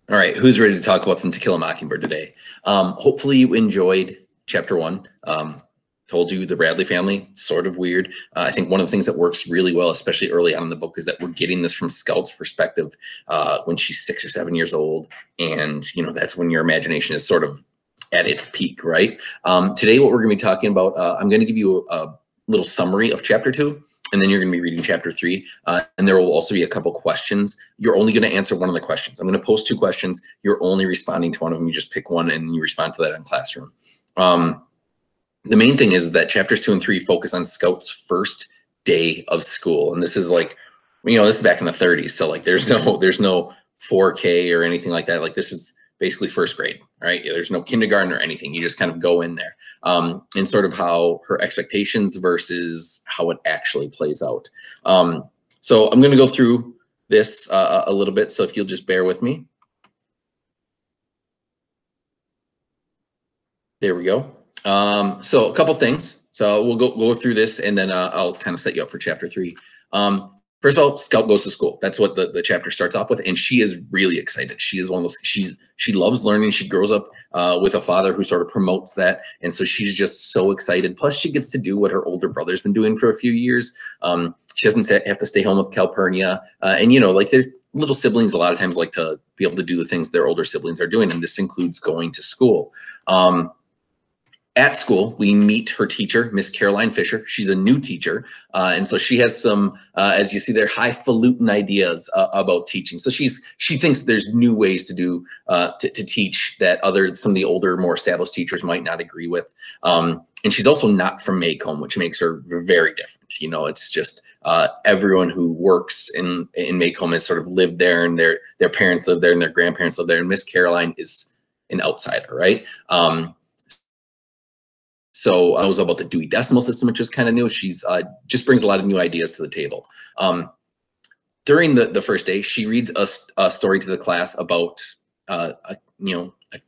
All right, who's ready to talk about some To Kill a Mockingbird today? Hopefully you enjoyed chapter one. Told you the Bradley family, sort of weird. I think one of the things that works really well, especially early on in the book, is that we're getting this from Scout's perspective when she's 6 or 7 years old. And, that's when your imagination is sort of at its peak, right? Today, what we're going to be talking about, I'm going to give you a little summary of chapter two, and then you're going to be reading chapter three. And there will also be a couple questions. You're only going to answer one of the questions. I'm going to post two questions. You're only responding to one of them. You just pick one and you respond to that in Classroom. The main thing is that chapters 2 and 3 focus on Scout's first day of school. And this is like, this is back in the 30s. So like there's no 4K or anything like that. Like this is basically first grade, right? There's no kindergarten or anything. You just kind of go in there and sort of how her expectations versus how it actually plays out. So I'm going to go through this a little bit. So if you'll just bear with me. There we go. So a couple things. So we'll go through this, and then I'll kind of set you up for chapter 3. First of all, Scout goes to school. That's what the chapter starts off with, and she is really excited. She is one of those. She loves learning. She grows up with a father who sort of promotes that, and so she's just so excited. Plus, she gets to do what her older brother's been doing for a few years. She doesn't have to stay home with Calpurnia, and like their little siblings a lot of times like to be able to do the things their older siblings are doing, and this includes going to school. At school, we meet her teacher, Miss Caroline Fisher. She's a new teacher, and so she has some, as you see there, highfalutin ideas about teaching. So she thinks there's new ways to do to teach that some of the older, more established teachers might not agree with. And she's also not from Maycomb, which makes her very different. It's just everyone who works in Maycomb has sort of lived there, and their parents live there, and their grandparents live there. And Miss Caroline is an outsider, right? So I was about the Dewey Decimal System, which is kind of new. She's just brings a lot of new ideas to the table. During the first day, she reads a story to the class about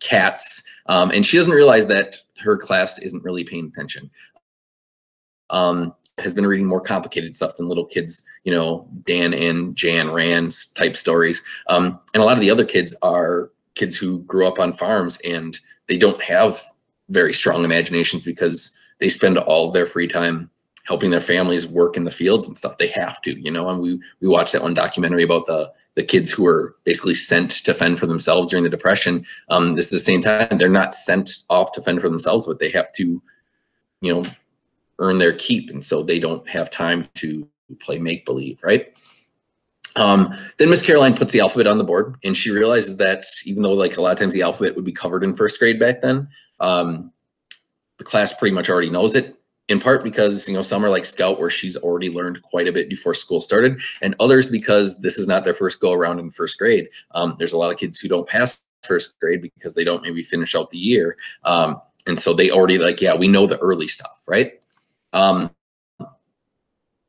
cats, and she doesn't realize that her class isn't really paying attention. Has been reading more complicated stuff than little kids, Dan and Jan Rand's type stories. And a lot of the other kids are kids who grew up on farms, and they don't have very strong imaginations because they spend all of their free time helping their families work in the fields and stuff. They have to, and we watched that one documentary about the kids who were basically sent to fend for themselves during the Depression. This is the same time they're not sent off to fend for themselves, but they have to, earn their keep. And so they don't have time to play make-believe, right? Then Miss Caroline puts the alphabet on the board, and she realizes that even though like a lot of times the alphabet would be covered in first grade back then, the class pretty much already knows it, in part because, some are like Scout, where she's already learned quite a bit before school started, and others because this is not their first go around in first grade. There's a lot of kids who don't pass first grade because they don't maybe finish out the year. And so they already we know the early stuff, right?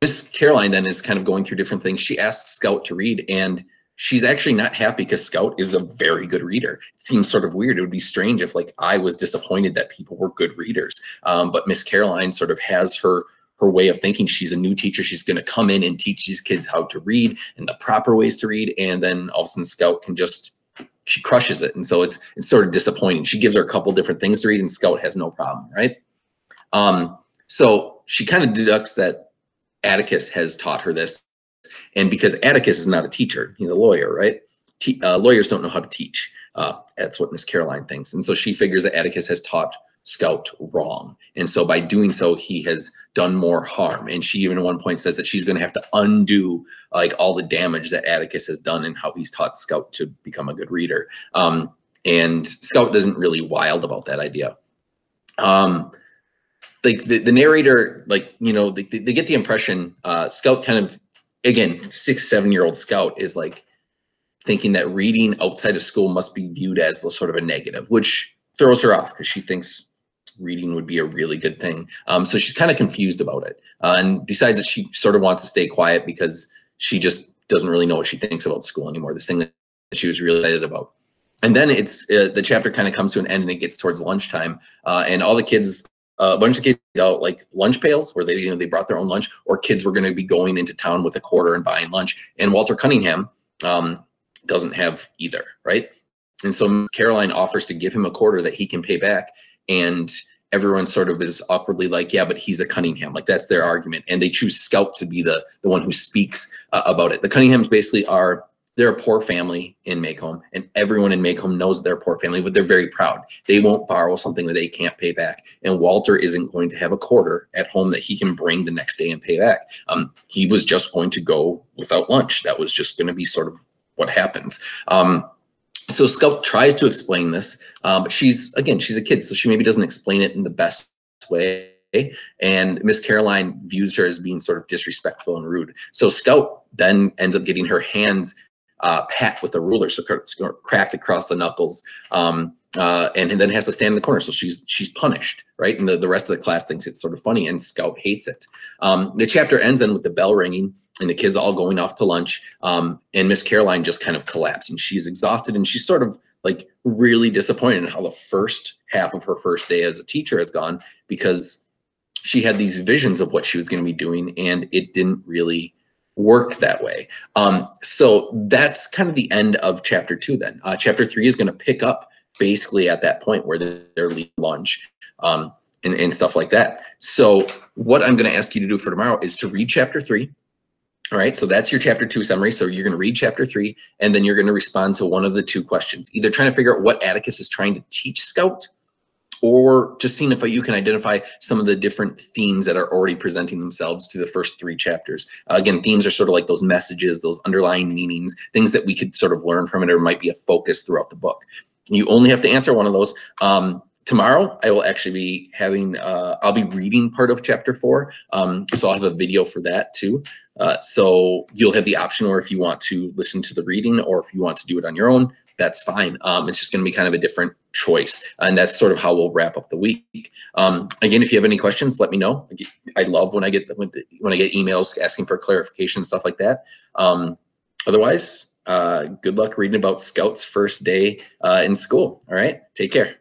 Miss Caroline then is kind of going through different things. She asks Scout to read, and she's actually not happy because Scout is a very good reader. It seems sort of weird. It would be strange if I was disappointed that people were good readers. But Miss Caroline sort of has her way of thinking. She's a new teacher. She's going to come in and teach these kids how to read and the proper ways to read. And then all of a sudden Scout she crushes it. And so it's sort of disappointing. She gives her a couple different things to read, and Scout has no problem, right? So she kind of deducts that Atticus has taught her this. And because Atticus is not a teacher, he's a lawyer, right? Lawyers don't know how to teach. That's what Miss Caroline thinks. And so she figures that Atticus has taught Scout wrong. And so by doing so, he has done more harm. And she even at one point says that she's going to have to undo all the damage that Atticus has done and how he's taught Scout to become a good reader. And Scout isn't really wild about that idea. The narrator, they get the impression Scout kind of, again, 6-7-year-old Scout is thinking that reading outside of school must be viewed as sort of a negative, which throws her off because she thinks reading would be a really good thing. So she's kind of confused about it and decides that she sort of wants to stay quiet because she just doesn't really know what she thinks about school anymore, this thing that she was really excited about. And then the chapter kind of comes to an end, and it gets towards lunchtime, and all the kids, a bunch of kids got lunch pails where they brought their own lunch, or kids were going to be going into town with a quarter and buying lunch. And Walter Cunningham doesn't have either, right? And so Caroline offers to give him a quarter that he can pay back. And everyone sort of is awkwardly like, yeah, but he's a Cunningham. Like, that's their argument. And they choose Scout to be the one who speaks about it. The Cunninghams basically are, they're a poor family in Macomb, and everyone in Macomb knows they're a poor family, but they're very proud. They won't borrow something that they can't pay back. And Walter isn't going to have a quarter at home that he can bring the next day and pay back. He was just going to go without lunch. That was just going to be sort of what happens. So Scout tries to explain this, but she's a kid, so she maybe doesn't explain it in the best way. And Miss Caroline views her as being sort of disrespectful and rude. So Scout then ends up getting her hands pat with a ruler, so it's cracked across the knuckles, and then has to stand in the corner. So she's punished, right? And the rest of the class thinks it's sort of funny, and Scout hates it. The chapter ends then with the bell ringing and the kids all going off to lunch, and Miss Caroline just kind of collapsed, and she's exhausted, and she's sort of like really disappointed in how the first half of her first day as a teacher has gone, because she had these visions of what she was going to be doing, and it didn't really work that way. So that's kind of the end of chapter 2 then. Chapter 3 is going to pick up basically at that point where they're leaving lunch and stuff like that. So what I'm going to ask you to do for tomorrow is to read chapter 3. All right, so that's your chapter 2 summary. So you're going to read chapter 3, and then you're going to respond to one of the 2 questions, either trying to figure out what Atticus is trying to teach Scout, or just seeing if you can identify some of the different themes that are already presenting themselves through the first 3 chapters. Again, themes are sort of like those messages, those underlying meanings, things that we could sort of learn from it, or might be a focus throughout the book. You only have to answer one of those. Tomorrow, I will actually be having, I'll be reading part of chapter 4. So I'll have a video for that too. So you'll have the option, or if you want to listen to the reading, or if you want to do it on your own, that's fine. It's just going to be kind of a different choice. And that's sort of how we'll wrap up the week. Again, if you have any questions, let me know. I love when I get emails asking for clarification, stuff like that. Otherwise, good luck reading about Scout's first day in school. All right, take care.